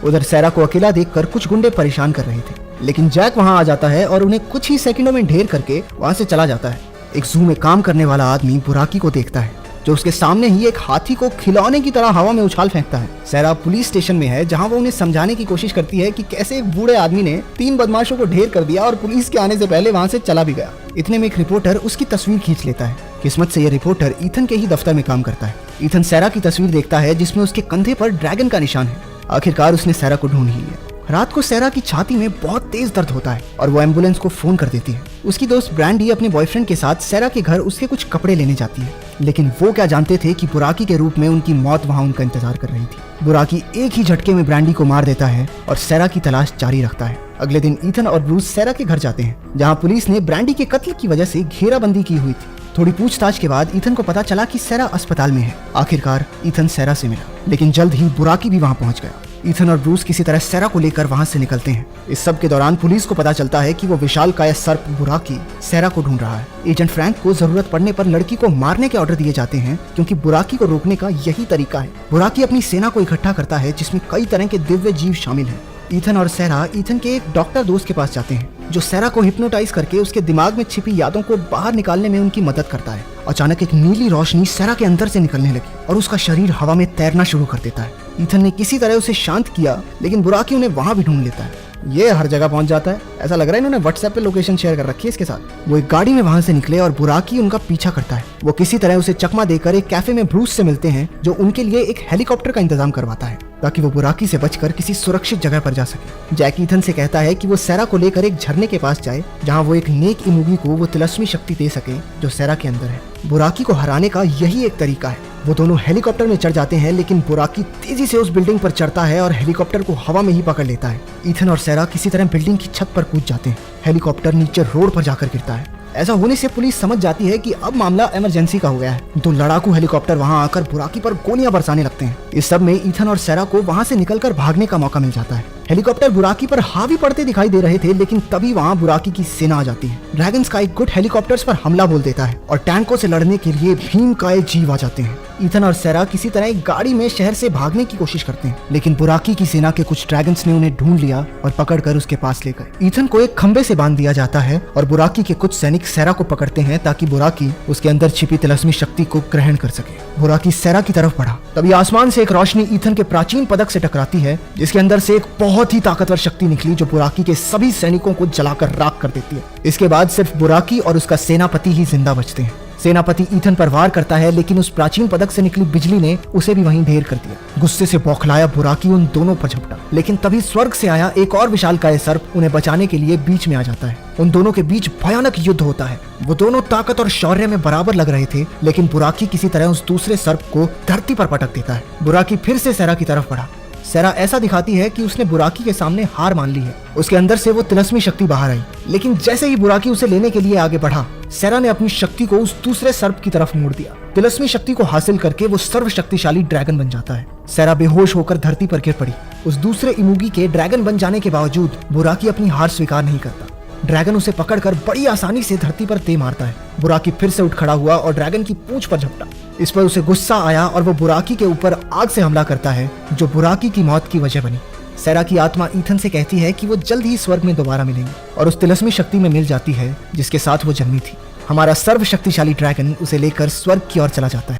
उधर सैरा को अकेला देखकर कुछ गुंडे परेशान कर रहे थे, लेकिन जैक वहां आ जाता है और उन्हें कुछ ही सेकंडों में ढेर करके वहां से चला जाता है। एक जू में काम करने वाला आदमी बुराकी को देखता है, जो उसके सामने ही एक हाथी को खिलौने की तरह हवा में उछाल फेंकता है। सैरा पुलिस स्टेशन में है, जहां वो उन्हें समझाने की कोशिश करती है कि कैसे एक बूढ़े आदमी ने 3 बदमाशों को ढेर कर दिया और पुलिस के आने से पहले वहां से चला भी गया। इतने में एक रिपोर्टर उसकी तस्वीर खींच लेता है। किस्मत से ये रिपोर्टर ईथन के ही दफ्तर में काम करता है। ईथन सैरा की तस्वीर देखता है, जिसमें उसके कंधे पर ड्रैगन का निशान है। आखिरकार उसने सैरा को ढूंढ ही लिया। रात को सैरा की छाती में बहुत तेज दर्द होता है और वो एम्बुलेंस को फोन कर देती है। उसकी दोस्त ब्रांडी अपने बॉयफ्रेंड के साथ सैरा के घर उसके कुछ कपड़े लेने जाती है, लेकिन वो क्या जानते थे कि बुराकी के रूप में उनकी मौत वहां उनका इंतजार कर रही थी। बुराकी एक ही झटके में ब्रांडी को मार देता है और सैरा की तलाश जारी रखता है। अगले दिन ईथन और ब्रूस सैरा के घर जाते हैं, जहाँ पुलिस ने ब्रांडी के कत्ल की वजह से घेराबंदी की हुई थी। थोड़ी पूछताछ के बाद ईथन को पता चला कि सैरा अस्पताल में है। आखिरकार ईथन सैरा से मिला, लेकिन जल्द ही बुराकी भी वहां पहुंच गया। ईथन और ब्रूस किसी तरह सैरा को लेकर वहां से निकलते हैं। इस सब के दौरान पुलिस को पता चलता है कि वो विशालकाय सर्प बुराकी सैरा को ढूंढ रहा है। एजेंट फ्रैंक को जरूरत पड़ने पर लड़की को मारने के ऑर्डर दिए जाते हैं, क्योंकि बुराकी को रोकने का यही तरीका है। बुराकी अपनी सेना को इकट्ठा करता है, जिसमें कई तरह के दिव्य जीव शामिल हैं। ईथन और सैरा ईथन के एक डॉक्टर दोस्त के पास जाते हैं, जो सैरा को हिप्नोटाइज करके उसके दिमाग में छिपी यादों को बाहर निकालने में उनकी मदद करता है। अचानक एक नीली रोशनी सैरा के अंदर से निकलने लगी और उसका शरीर हवा में तैरना शुरू कर देता है। ईथन ने किसी तरह उसे शांत किया, लेकिन बुराकी उन्हें वहां भी ढूंढ लेता है। ये हर जगह पहुंच जाता है। ऐसा लग रहा है इन्होंने व्हाट्सएप पे लोकेशन शेयर कर रखी है इसके साथ। वो एक गाड़ी में वहां से निकले और बुराकी उनका पीछा करता है। वो किसी तरह उसे चकमा देकर एक कैफे में ब्रूस से मिलते हैं, जो उनके लिए एक हेलीकॉप्टर का इंतजाम करवाता है, ताकि वो बुराकी से बचकर किसी सुरक्षित जगह पर जा सके। जैक ईथन से कहता है कि वो सैरा को लेकर एक झरने के पास जाए, जहाँ वो एक नेक इमूगी को वो तिलस्मी शक्ति दे सके जो सैरा के अंदर है। बुराकी को हराने का यही एक तरीका है। वो दोनों हेलीकॉप्टर में चढ़ जाते हैं, लेकिन बुराकी तेजी से उस बिल्डिंग पर चढ़ता है और हेलीकॉप्टर को हवा में ही पकड़ लेता है। ईथन और सैरा किसी तरह बिल्डिंग की छत पर कूद जाते हैं। हेलीकॉप्टर नीचे रोड पर जाकर गिरता है। ऐसा होने से पुलिस समझ जाती है कि अब मामला इमरजेंसी का हो गया है। 2 लड़ाकू हेलीकॉप्टर वहां आकर बुराकी पर गोलियां बरसाने लगते हैं। इस सब में ईथन और सैरा को वहां से निकलकर भागने का मौका मिल जाता है। हेलीकॉप्टर बुराकी पर हावी पड़ते दिखाई दे रहे थे, लेकिन तभी वहां बुराकी की सेना आ जाती है। ड्रैगन स्काई गुड हेलीकॉप्टर्स पर हमला बोल देता है और टैंकों से लड़ने के लिए भीमकाय जीव आ जाते हैं। ईथन और सैरा किसी तरह एक गाड़ी में शहर से भागने की कोशिश करते हैं, लेकिन बुराकी की सेना के कुछ ड्रैगन्स ने उन्हें ढूंढ लिया और पकड़कर उसके पास ले गए। ईथन को एक खंबे से बांध दिया जाता है और बुराकी के कुछ सैनिक सैरा को पकड़ते हैं, ताकि बुराकी उसके अंदर छिपी तिलस्मी शक्ति को ग्रहण कर सके। बुराकी सैरा की तरफ बढ़ा, तभी आसमान से एक रोशनी ईथन के प्राचीन पदक से टकराती है, जिसके अंदर से एक बहुत ही ताकतवर शक्ति निकली, जो बुराकी के सभी सैनिकों को जलाकर राख कर देती है। इसके बाद सिर्फ बुराकी और उसका सेनापति ही जिंदा बचते हैं। सेनापति ईथन पर वार करता है, लेकिन उस प्राचीन पदक से निकली बिजली ने उसे भी वहीं ढेर कर दिया। गुस्से से बौखलाया बुराकी उन दोनों पर झपटा, लेकिन तभी स्वर्ग से आया एक और विशालकाय सर्प उन्हें बचाने के लिए बीच में आ जाता है। उन दोनों के बीच भयानक युद्ध होता है। वो दोनों ताकत और शौर्य में बराबर लग रहे थे, लेकिन बुराकी किसी तरह उस दूसरे सर्प को धरती पर पटक देता है। बुराकी फिर से सैरा की तरफ बढ़ा। सैरा ऐसा दिखाती है कि उसने बुराकी के सामने हार मान ली है। उसके अंदर से वो तिलस्मी शक्ति बाहर आई, लेकिन जैसे ही बुराकी उसे लेने के लिए आगे बढ़ा, सैरा ने अपनी शक्ति को उस दूसरे सर्प की तरफ मोड़ दिया। तिलस्मी शक्ति को हासिल करके वो सर्वशक्तिशाली ड्रैगन बन जाता है। सैरा बेहोश होकर धरती पर गिर पड़ी। उस दूसरे इमूगी के ड्रैगन बन जाने के बावजूद बुराकी अपनी हार स्वीकार नहीं करता। ड्रैगन उसे पकड़कर बड़ी आसानी से धरती पर दे मारता है। बुराकी फिर से उठ खड़ा हुआ और ड्रैगन की पूंछ पर झपटा। इस पर उसे गुस्सा आया और वो बुराकी के ऊपर आग से हमला करता है, जो बुराकी की मौत की वजह बनी। सैरा की आत्मा ईथन से कहती है कि वो जल्द ही स्वर्ग में दोबारा मिलेंगे और उस तिलस्मी शक्ति में मिल जाती है जिसके साथ वो जन्मी थी। हमारा सर्वशक्तिशाली ड्रैगन उसे लेकर स्वर्ग की ओर चला जाता है।